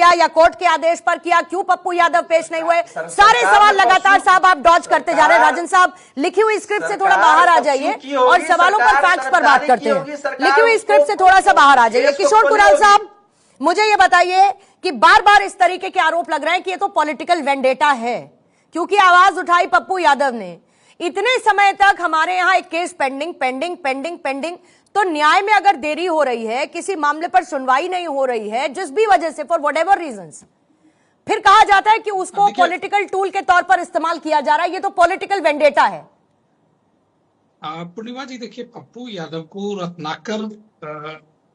या कोर्ट के आदेश पर किया, क्यों पप्पू यादव पेश नहीं हुए? सारे सवाल लगातार साहब आप डॉज करते जा रहे हैं। राजन साहब, लिखी हुई स्क्रिप्ट से थोड़ा बाहर आ जाइए और सवालों पर फैक्ट्स पर बात करते हैं। लिखी हुई स्क्रिप्ट से थोड़ा सा बाहर आ जाइए। किशोर कुणाल साहब, मुझे ये बताइए कि बार बार इस तरीके के आरोप लग रहे हैं कि ये तो पॉलिटिकल वेंडेटा है, क्योंकि आवाज उठाई पप्पू यादव ने। इतने समय तक हमारे यहां एक केस पेंडिंग, तो न्याय में अगर देरी हो रही है, किसी मामले पर सुनवाई नहीं हो रही है, जिस भी वजह से, फॉर व्हाटएवर रीजंस, फिर कहा जाता है कि उसको पॉलिटिकल टूल के तौर पर इस्तेमाल किया जा रहा है। ये तो पॉलिटिकल वेंडेटा है। पूर्णिमा जी, देखिए, पप्पू यादव को रत्नाकर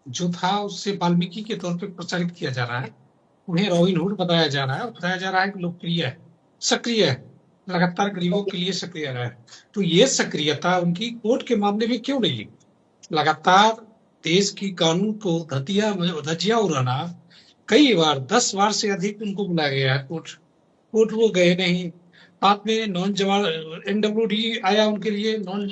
जो था उससे वाल्मीकि के तौर पर प्रचारित किया जा रहा है। उन्हें रॉबिन हुड बताया जा रहा है और बताया जा रहा है कि लोकप्रिय है, सक्रिय है, लगातार गरीबों के लिए सक्रिय रहा है। तो ये सक्रियता उनकी कोर्ट के मामले में क्यों नहीं है? लगातार देश की कानून को धज्जियां उड़ाना, कई बार 10 बार से अधिक उनको बुलाया गया है कोर्ट वो गए नहीं। बाद में नॉन जवाब NWD आया उनके लिए, नॉन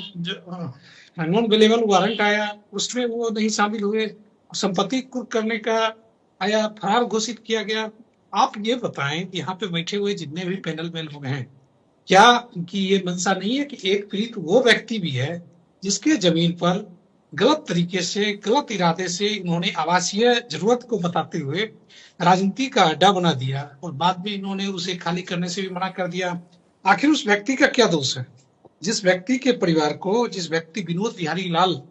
अवेलेबल वारंट आया, उसमें वो नहीं शामिल हुए। संपत्ति कुर्क करने का आया, फरार घोषित किया गया। आप ये बताएं कि यहाँ पे बैठे हुए जितने भी पैनल में लोग हैं, क्या उनकी ये मंशा नहीं है कि एक पीड़ित वो व्यक्ति भी है जिसके जमीन पर गलत तरीके से, गलत इरादे से इन्होंने आवासीय जरूरत को बताते हुए राजनीति का अड्डा बना दिया और बाद में इन्होंने उसे खाली करने से भी मना कर दिया। आखिर उस व्यक्ति का क्या दोष है? जिस व्यक्ति के परिवार को, जिस व्यक्ति विनोद बिहारी लाल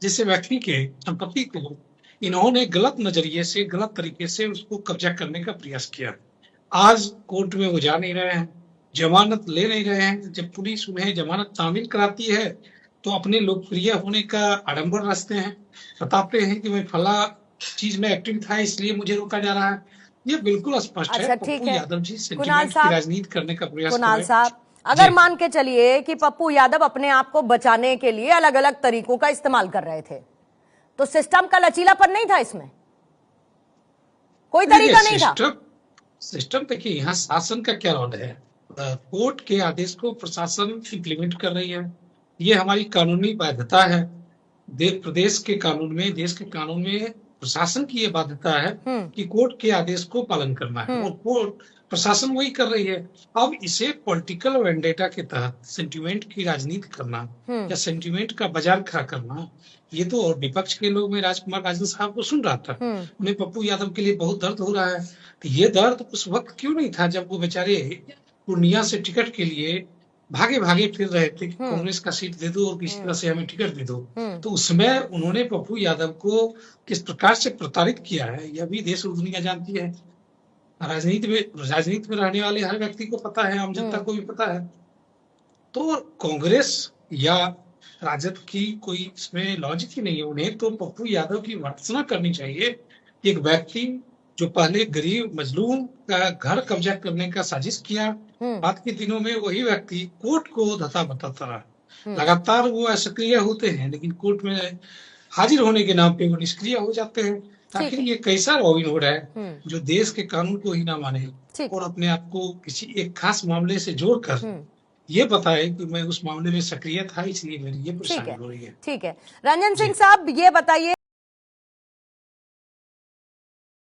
जैसे व्यक्ति के संपत्ति को इन्होंने गलत नजरिए से, गलत तरीके से उसको कब्जा करने का प्रयास किया, आज कोर्ट में वो जा नहीं रहे हैं, जमानत ले नहीं रहे हैं। जब पुलिस उन्हें जमानत तामील कराती है तो अपने लोकप्रिय होने का आडंबर रचते हैं, बताते हैं कि मैं फला चीज में एक्टिव था इसलिए मुझे रोका जा रहा है। ये बिल्कुल स्पष्ट है पप्पू यादव जी सेंटिमेंट की राजनीति करने का प्रयास कर रहे हैं। कुणाल साहब, अगर मान के चलिए कि पप्पू यादव अपने आप को बचाने के लिए अलग अलग तरीकों का इस्तेमाल कर रहे थे, तो सिस्टम का लचीलापन नहीं था इसमें? कोई तरीका नहीं था? सिस्टम देखिए, यहाँ शासन का क्या रोल है? कोर्ट के आदेश को प्रशासन इंप्लीमेंट कर रही है, ये हमारी कानूनी बाध्यता है। प्रदेश के कानून में, देश के कानून में प्रशासन की ये बाध्यता है कि कोर्ट के आदेश को पालन करना है, और कोर्ट प्रशासन वही कर रही है। अब इसे पॉलिटिकल वेंडेटा के तहत सेंटिमेंट की राजनीति करना या सेंटिमेंट का बाजार खड़ा करना, ये तो और विपक्ष के लोग में राजकुमार राजन साहब को सुन रहा था, उन्हें पप्पू यादव के लिए बहुत दर्द हो रहा है। तो ये दर्द उस वक्त क्यों नहीं था जब वो बेचारे पूर्णिया से टिकट के लिए भागे फिर रहे थे, कांग्रेस का सीट दे दो और किसी तरह से हमें टिकट दे दो। तो उसमें उन्होंने पप्पू यादव को किस प्रकार से प्रताड़ित किया है, यह भी देश और दुनिया जानती है। राजनीति में रहने वाले हर व्यक्ति को पता है, आम जनता को भी पता है। तो कांग्रेस या राजद की कोई इसमें लॉजिक ही नहीं है। उन्हें तो पप्पू यादव की भर्त्सना करनी चाहिए। एक व्यक्ति जो पहले गरीब मजलूम का घर कब्जा करने का साजिश किया, बाद के दिनों में वही व्यक्ति कोर्ट को धता बताता रहा। लगातार वो सक्रिय होते हैं, लेकिन कोर्ट में हाजिर होने के नाम पे वो निष्क्रिय हो जाते हैं। आखिर ये कैसा रॉबिन हुड है जो देश के कानून को ही ना माने और अपने आप को किसी एक खास मामले से जोड़कर ये बताए कि मैं उस मामले में सक्रिय था, इसलिए मेरी ये परेशानी हो रही है। ठीक है, रंजन सिंह साहब, ये बताइए।